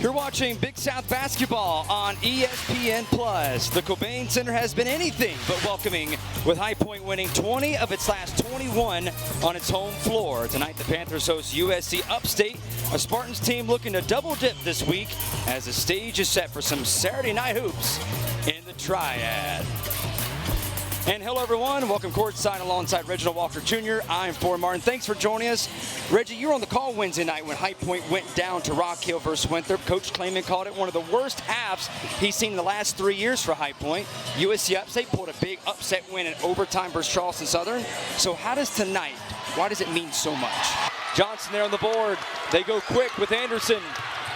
You're watching Big South Basketball on ESPN+. The Cobain Center has been anything but welcoming, with High Point winning 20 of its last 21 on its home floor. Tonight, the Panthers host USC Upstate, a Spartans team looking to double dip this week as the stage is set for some Saturday night hoops in the Triad. And hello, everyone. Welcome courtside alongside Reginald Walker Jr. I'm Ford Martin. Thanks for joining us. Reggie, you were on the call Wednesday night when High Point went down to Rock Hill versus Winthrop. Coach Klayman called it one of the worst halves he's seen in the last 3 years for High Point. USC Upstate pulled a big upset win in overtime versus Charleston Southern. So how does tonight, why does it mean so much? Johnson there on the board. They go quick with Anderson.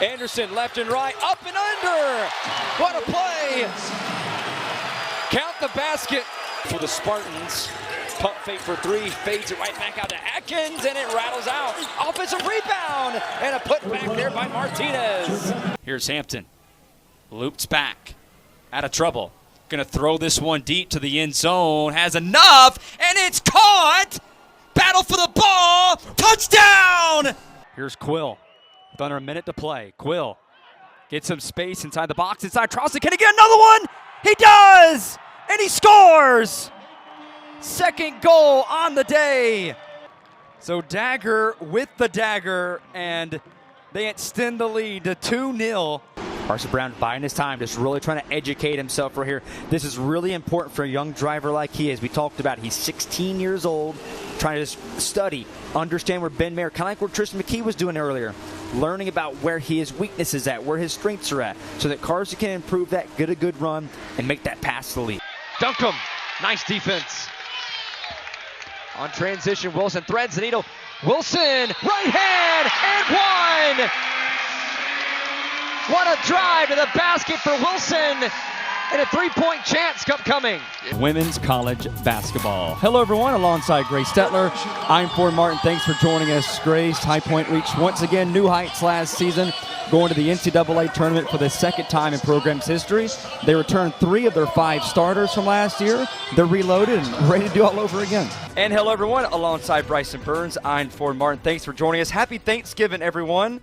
Anderson left and right, up and under. What a play. Count the basket for the Spartans. Pump fake for three, fades it right back out to Atkins, and it rattles out. Offensive rebound, and a putback there by Martinez. Here's Hampton. Loops back. Out of trouble. Gonna throw this one deep to the end zone. Has enough, and it's caught! Battle for the ball! Touchdown! Here's Quill. With under a minute to play. Quill gets some space inside the box, inside Charleston. Can he get another one? He does! And he scores! Second goal on the day. So Dagger with the dagger, and they extend the lead to 2-0. Carson Brown biding his time, just really trying to educate himself right here. This is really important for a young driver like he is. We talked about he's 16 years old, trying to just study, understand where Ben Mayer, kind of like what Tristan McKee was doing earlier, learning about where his weaknesses at, where his strengths are at, so that Carson can improve that, get a good run, and make that pass to the lead. Duncombe, nice defense. On transition, Wilson threads the needle. Wilson, right hand, and one! What a drive to the basket for Wilson, and a three-point chance coming. Women's college basketball. Hello, everyone. Alongside Grace Stetler, I'm Ford Martin. Thanks for joining us. Grace, High Point reached once again new heights last season, going to the NCAA tournament for the second time in program's history. They returned 3 of their 5 starters from last year. They're reloaded and ready to do all over again. And hello, everyone. Alongside Bryson Burns, I'm Ford Martin. Thanks for joining us. Happy Thanksgiving, everyone.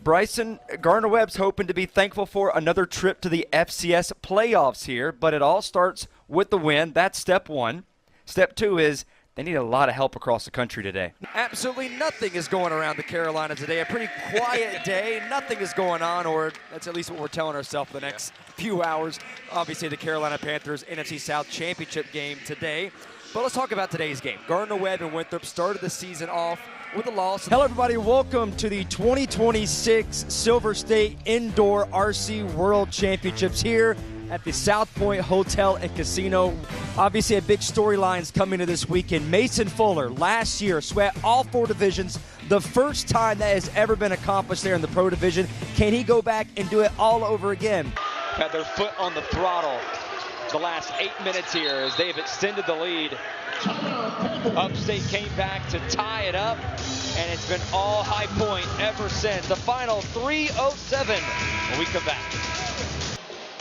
Bryson, Gardner-Webb's hoping to be thankful for another trip to the FCS playoffs here, but it all starts with the win. That's step 1. Step 2 is they need a lot of help across the country today. Absolutely nothing is going around the Carolinas today. A pretty quiet day. Nothing is going on, or that's at least what we're telling ourselves for the next few hours. Obviously, the Carolina Panthers NFC South Championship game today. But let's talk about today's game. Gardner-Webb and Winthrop started the season off with a loss. Hello, everybody. Welcome to the 2026 Silver State Indoor RC World Championships here at the South Point Hotel and Casino. Obviously, a big storylines coming to this weekend. Mason Fuller, last year, swept all 4 divisions. The first time that has ever been accomplished there in the pro division. Can he go back and do it all over again? Had their foot on the throttle the last 8 minutes here as they've extended the lead. Upstate came back to tie it up, and it's been all High Point ever since. The final 3:07 when we come back.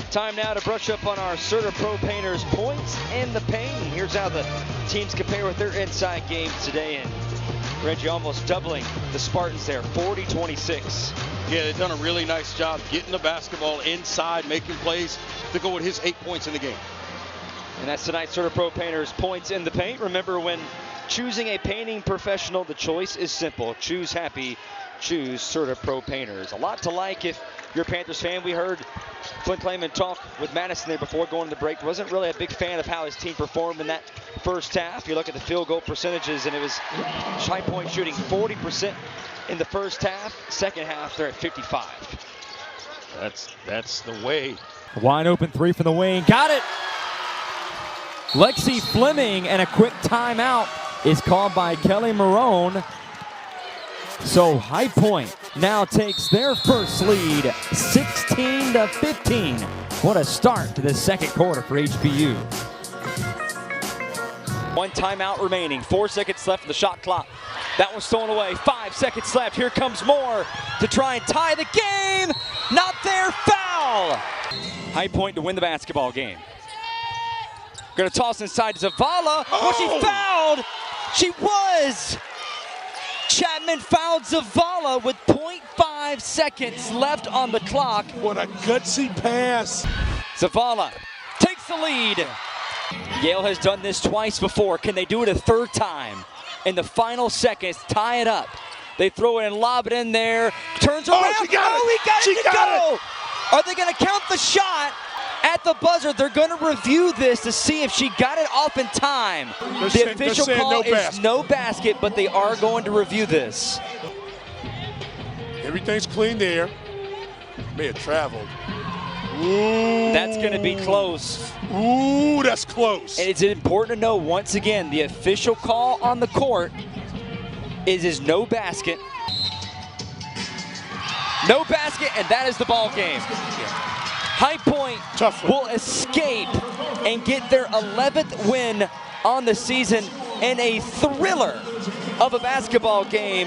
Time now to brush up on our Serta Pro Painters points in the paint. And here's how the teams compare with their inside games today. And Reggie almost doubling the Spartans there, 40-26. Yeah, they've done a really nice job getting the basketball inside, making plays to go with his 8 points in the game. And that's tonight's Serta Pro Painters points in the paint. Remember, when choosing a painting professional, the choice is simple. Choose happy, choose Serta Pro Painters. A lot to like if you're a Panthers fan. We heard Flint Klayman talk with Madison there before going to the break. Wasn't really a big fan of how his team performed in that first half. You look at the field goal percentages, and it was High Point shooting 40% in the first half. Second half, they're at 55. That's the way. Wide open 3 from the wing. Got it! Lexi Fleming, and a quick timeout is called by Kelly Marone. So High Point now takes their first lead, 16-15. What a start to the second quarter for HBU. 1 timeout remaining, 4 seconds left in the shot clock. That one's stolen away, 5 seconds left. Here comes Moore to try and tie the game. Not there, foul! High Point to win the basketball game. Gonna toss inside to Zavala. Oh, she fouled! She was! Chapman fouled Zavala with .5 5 seconds left on the clock. What a gutsy pass. Zavala takes the lead. Yale has done this twice before. Can they do it a third time? In the final seconds, tie it up. They throw it and lob it in there. Turns around. She got it. He got She it to got go. Are they going to count the shot at the buzzer? They're going to review this to see if she got it off in time. The official call is no basket, but they are going to review this. Everything's clean there. May have traveled. Ooh. That's going to be close. Ooh, that's close. And it's important to know, once again, the official call on the court is no basket. No basket, and that is the ball game. High Point will escape and get their 11th win on the season in a thriller of a basketball game.